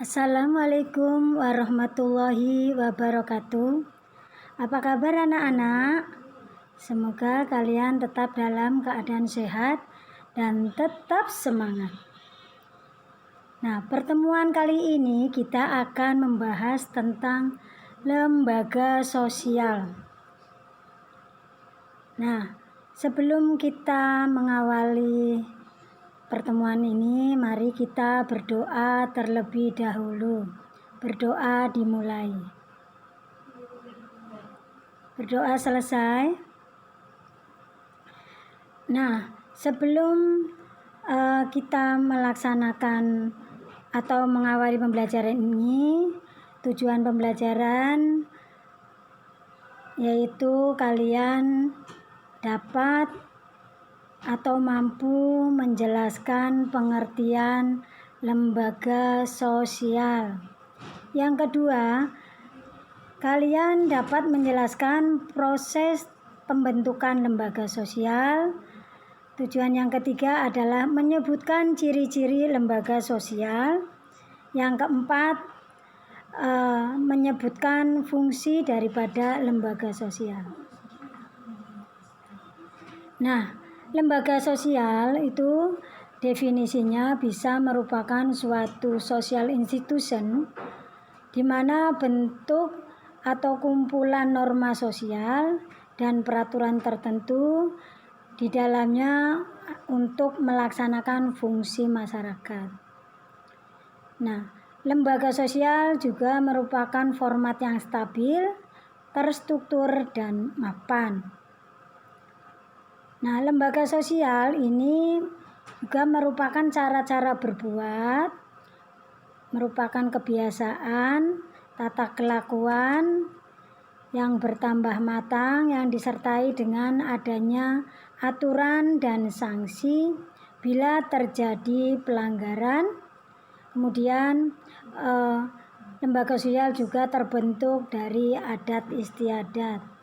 Assalamualaikum warahmatullahi wabarakatuh. Apa kabar anak-anak? Semoga kalian tetap dalam keadaan sehat dan tetap semangat. Nah, pertemuan kali ini kita akan membahas tentang lembaga sosial. Nah, sebelum kita mengawali pertemuan ini, mari kita berdoa terlebih dahulu. Berdoa dimulai. Berdoa selesai. Nah, sebelum kita melaksanakan atau mengawali pembelajaran ini, tujuan pembelajaran yaitu kalian dapat atau mampu menjelaskan pengertian lembaga sosial. Yang kedua, kalian dapat menjelaskan proses pembentukan lembaga sosial. Tujuan yang ketiga adalah menyebutkan ciri-ciri lembaga sosial. Yang keempat, menyebutkan fungsi daripada lembaga sosial. Nah, lembaga sosial itu definisinya bisa merupakan suatu social institution di mana bentuk atau kumpulan norma sosial dan peraturan tertentu di dalamnya untuk melaksanakan fungsi masyarakat. Nah, lembaga sosial juga merupakan format yang stabil, terstruktur, dan mapan. Nah, lembaga sosial ini juga merupakan cara-cara berbuat, merupakan kebiasaan, tata kelakuan yang bertambah matang yang disertai dengan adanya aturan dan sanksi bila terjadi pelanggaran. Kemudian lembaga sosial juga terbentuk dari adat istiadat.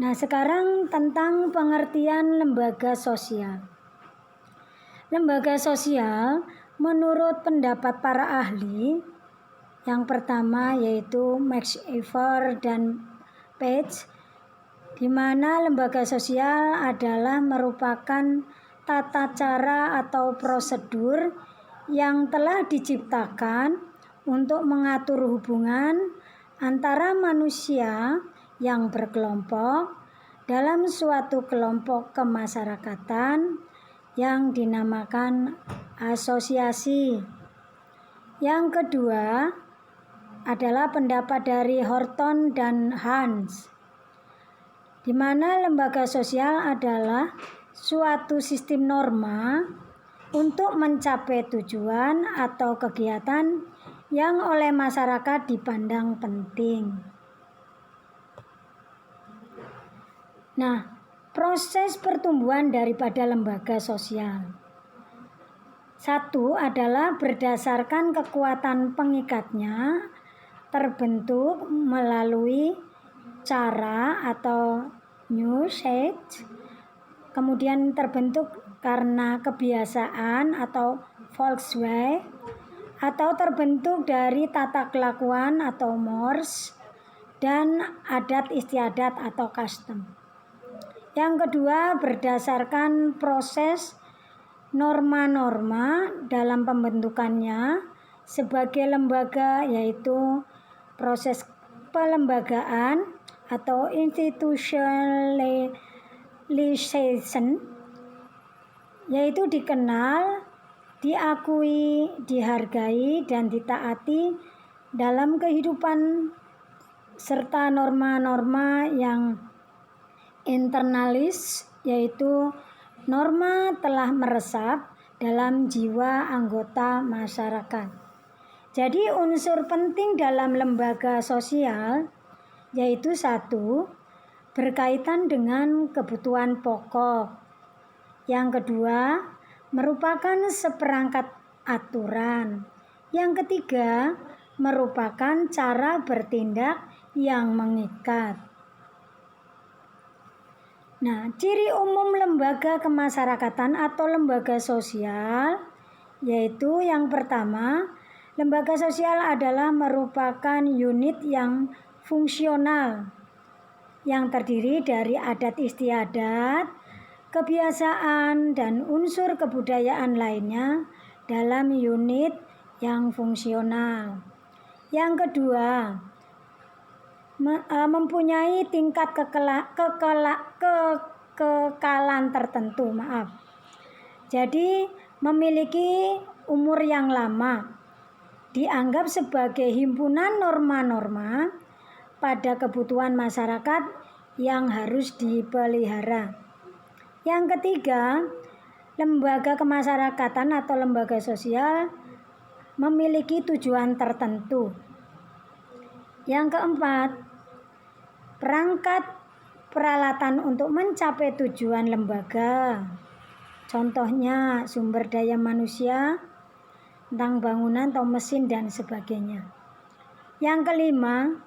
Nah, sekarang tentang pengertian lembaga sosial. Lembaga sosial menurut pendapat para ahli, yang pertama yaitu MacIver dan Page, di mana lembaga sosial adalah merupakan tata cara atau prosedur yang telah diciptakan untuk mengatur hubungan antara manusia yang berkelompok dalam suatu kelompok kemasyarakatan yang dinamakan asosiasi. Yang kedua adalah pendapat dari Horton dan Hans, di mana lembaga sosial adalah suatu sistem norma untuk mencapai tujuan atau kegiatan yang oleh masyarakat dipandang penting. Nah, proses pertumbuhan daripada lembaga sosial. Satu adalah berdasarkan kekuatan pengikatnya, terbentuk melalui cara atau usage, kemudian terbentuk karena kebiasaan atau Volkswagen, atau terbentuk dari tata kelakuan atau mores, dan adat istiadat atau custom. Yang kedua, berdasarkan proses norma-norma dalam pembentukannya sebagai lembaga, yaitu proses pelembagaan atau institutionalization, yaitu dikenal, diakui, dihargai, dan ditaati dalam kehidupan, serta norma-norma yang internalis, yaitu norma telah meresap dalam jiwa anggota masyarakat. Jadi unsur penting dalam lembaga sosial yaitu satu, berkaitan dengan kebutuhan pokok. Yang kedua, merupakan seperangkat aturan. Yang ketiga, merupakan cara bertindak yang mengikat. Nah, ciri umum lembaga kemasyarakatan atau lembaga sosial yaitu yang pertama, lembaga sosial adalah merupakan unit yang fungsional yang terdiri dari adat istiadat, kebiasaan, dan unsur kebudayaan lainnya dalam unit yang fungsional. Yang kedua, mempunyai tingkat kekekalan tertentu. Jadi memiliki umur yang lama, dianggap sebagai himpunan norma-norma pada kebutuhan masyarakat yang harus dipelihara. Yang ketiga, lembaga kemasyarakatan atau lembaga sosial memiliki tujuan tertentu. Yang keempat, perangkat peralatan untuk mencapai tujuan lembaga. Contohnya sumber daya manusia, tentang bangunan atau mesin dan sebagainya. Yang kelima,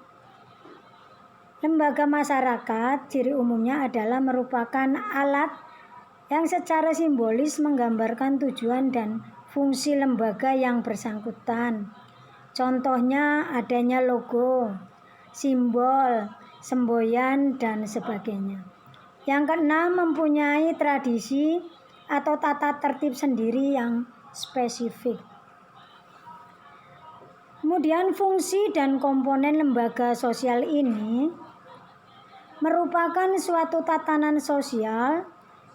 lembaga masyarakat ciri umumnya adalah merupakan alat yang secara simbolis menggambarkan tujuan dan fungsi lembaga yang bersangkutan. Contohnya adanya logo, simbol, semboyan, dan sebagainya. Yang keenam, mempunyai tradisi atau tata tertib sendiri yang spesifik. Kemudian fungsi dan komponen lembaga sosial ini merupakan suatu tatanan sosial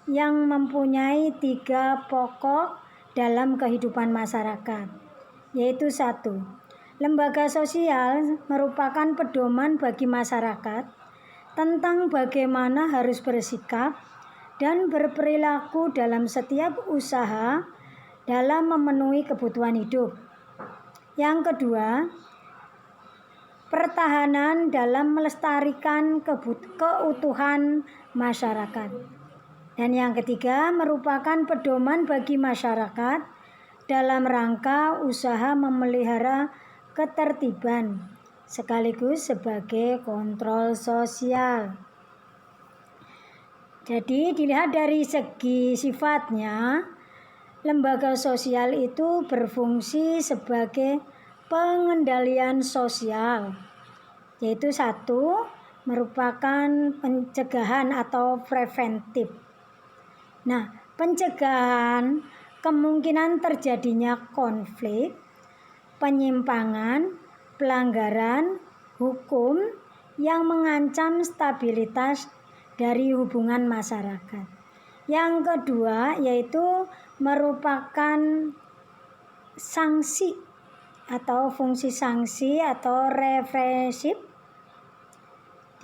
yang mempunyai 3 pokok dalam kehidupan masyarakat, yaitu 1. Lembaga sosial merupakan pedoman bagi masyarakat tentang bagaimana harus bersikap dan berperilaku dalam setiap usaha dalam memenuhi kebutuhan hidup. Yang kedua, pertahanan dalam melestarikan keutuhan masyarakat. Dan yang ketiga, merupakan pedoman bagi masyarakat dalam rangka usaha memelihara ketertiban sekaligus sebagai kontrol sosial. Jadi dilihat dari segi sifatnya, lembaga sosial itu berfungsi sebagai pengendalian sosial, yaitu 1. Merupakan pencegahan atau preventif. Nah, pencegahan kemungkinan terjadinya konflik, penyimpangan, pelanggaran hukum yang mengancam stabilitas dari hubungan masyarakat. Yang kedua yaitu merupakan sanksi atau fungsi sanksi atau represif,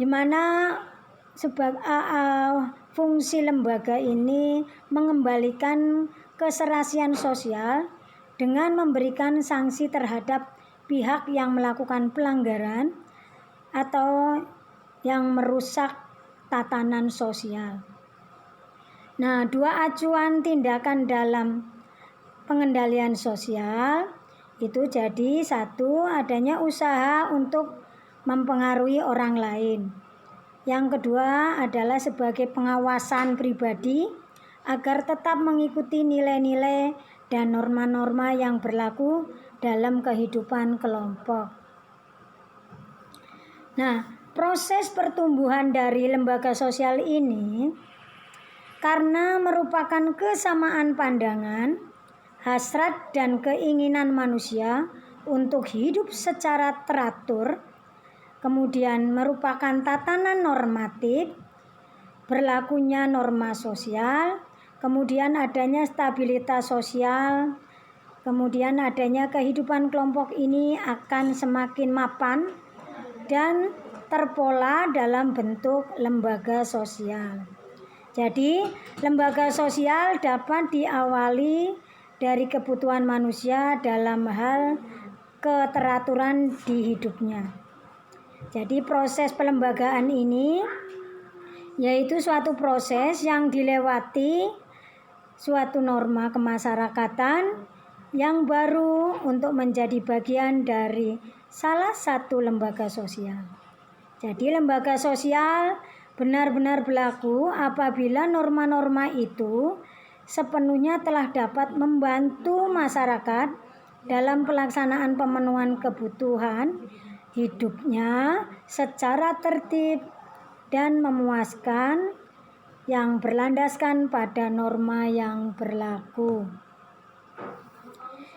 di mana fungsi lembaga ini mengembalikan keserasian sosial dengan memberikan sanksi terhadap pihak yang melakukan pelanggaran atau yang merusak tatanan sosial. Nah, 2 acuan tindakan dalam pengendalian sosial itu jadi 1. Adanya usaha untuk mempengaruhi orang lain. Yang kedua adalah sebagai pengawasan pribadi agar tetap mengikuti nilai-nilai dan norma-norma yang berlaku dalam kehidupan kelompok. Nah, proses pertumbuhan dari lembaga sosial ini karena merupakan kesamaan pandangan, hasrat dan keinginan manusia untuk hidup secara teratur, kemudian merupakan tatanan normatif, berlakunya norma sosial, kemudian adanya stabilitas sosial, kemudian adanya kehidupan kelompok ini akan semakin mapan dan terpola dalam bentuk lembaga sosial. Jadi, lembaga sosial dapat diawali dari kebutuhan manusia dalam hal keteraturan di hidupnya. Jadi, proses pelembagaan ini yaitu suatu proses yang dilewati suatu norma kemasyarakatan yang baru untuk menjadi bagian dari salah satu lembaga sosial. Jadi lembaga sosial benar-benar berlaku apabila norma-norma itu sepenuhnya telah dapat membantu masyarakat dalam pelaksanaan pemenuhan kebutuhan hidupnya secara tertib dan memuaskan yang berlandaskan pada norma yang berlaku.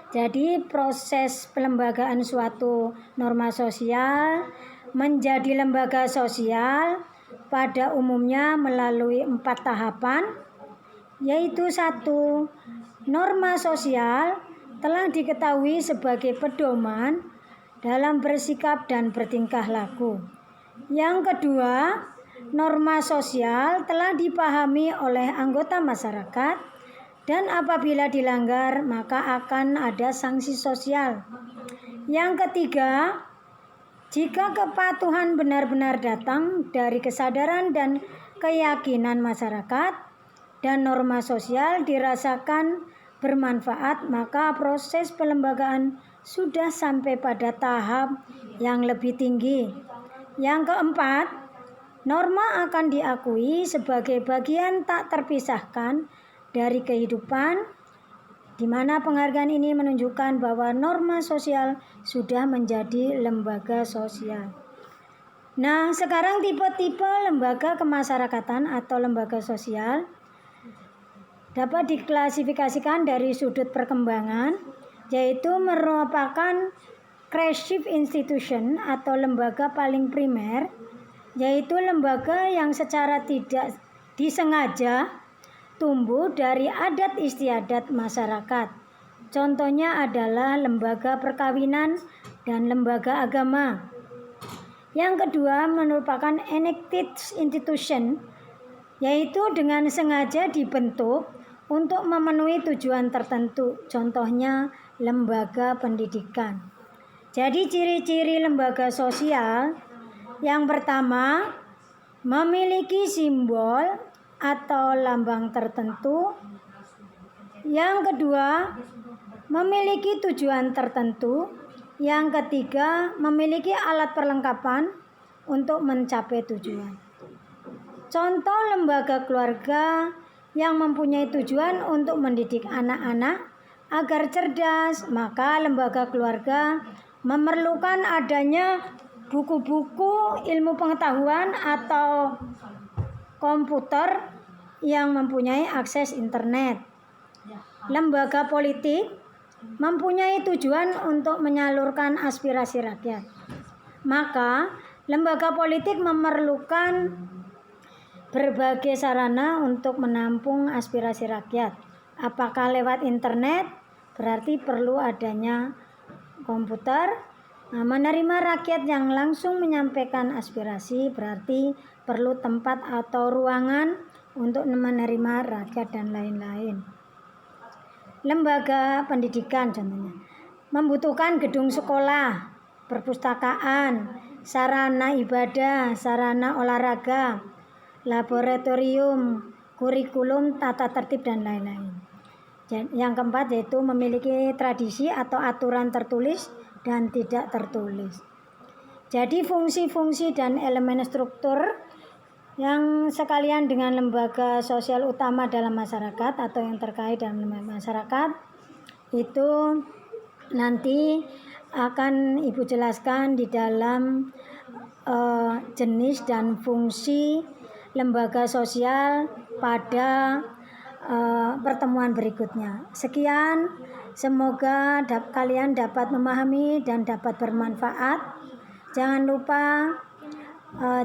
Jadi proses pelembagaan suatu norma sosial menjadi lembaga sosial pada umumnya melalui 4 tahapan, yaitu 1. Norma sosial telah diketahui sebagai pedoman dalam bersikap dan bertingkah laku. Yang kedua, norma sosial telah dipahami oleh anggota masyarakat dan apabila dilanggar maka akan ada sanksi sosial. Yang ketiga, jika kepatuhan benar-benar datang dari kesadaran dan keyakinan masyarakat dan norma sosial dirasakan bermanfaat, maka proses pelembagaan sudah sampai pada tahap yang lebih tinggi. Yang keempat, norma akan diakui sebagai bagian tak terpisahkan dari kehidupan, di mana penghargaan ini menunjukkan bahwa norma sosial sudah menjadi lembaga sosial. Nah, sekarang tipe-tipe lembaga kemasyarakatan atau lembaga sosial dapat diklasifikasikan dari sudut perkembangan, yaitu merupakan creative institution atau lembaga paling primer, yaitu lembaga yang secara tidak disengaja tumbuh dari adat istiadat masyarakat. Contohnya adalah lembaga perkawinan dan lembaga agama. Yang kedua merupakan enacted institution, yaitu dengan sengaja dibentuk untuk memenuhi tujuan tertentu. Contohnya lembaga pendidikan. Jadi ciri-ciri lembaga sosial yang pertama, memiliki simbol atau lambang tertentu. Yang kedua, memiliki tujuan tertentu. Yang ketiga, memiliki alat perlengkapan untuk mencapai tujuan. Contoh lembaga keluarga yang mempunyai tujuan untuk mendidik anak-anak agar cerdas, maka lembaga keluarga memerlukan adanya buku-buku ilmu pengetahuan atau komputer yang mempunyai akses internet. Lembaga politik mempunyai tujuan untuk menyalurkan aspirasi rakyat. Maka, lembaga politik memerlukan berbagai sarana untuk menampung aspirasi rakyat. Apakah lewat internet? Berarti perlu adanya komputer. Nah, menerima rakyat yang langsung menyampaikan aspirasi berarti perlu tempat atau ruangan untuk menerima rakyat dan lain-lain. Lembaga pendidikan contohnya membutuhkan gedung sekolah, perpustakaan, sarana ibadah, sarana olahraga, laboratorium, kurikulum, tata tertib dan lain-lain. Yang keempat yaitu memiliki tradisi atau aturan tertulis dan tidak tertulis. Jadi fungsi-fungsi dan elemen struktur yang sekalian dengan lembaga sosial utama dalam masyarakat atau yang terkait dalam masyarakat itu nanti akan Ibu jelaskan di dalam jenis dan fungsi lembaga sosial pada pertemuan berikutnya. Sekian, semoga kalian dapat memahami dan dapat bermanfaat. Jangan lupa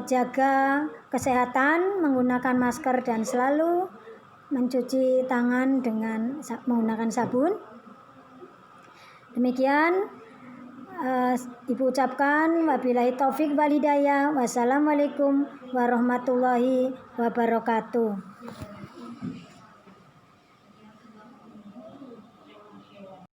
jaga kesehatan, menggunakan masker dan selalu mencuci tangan dengan menggunakan sabun. Demikian Ibu ucapkan wabillahi taufik wal hidayah. Wassalamualaikum warahmatullahi wabarakatuh.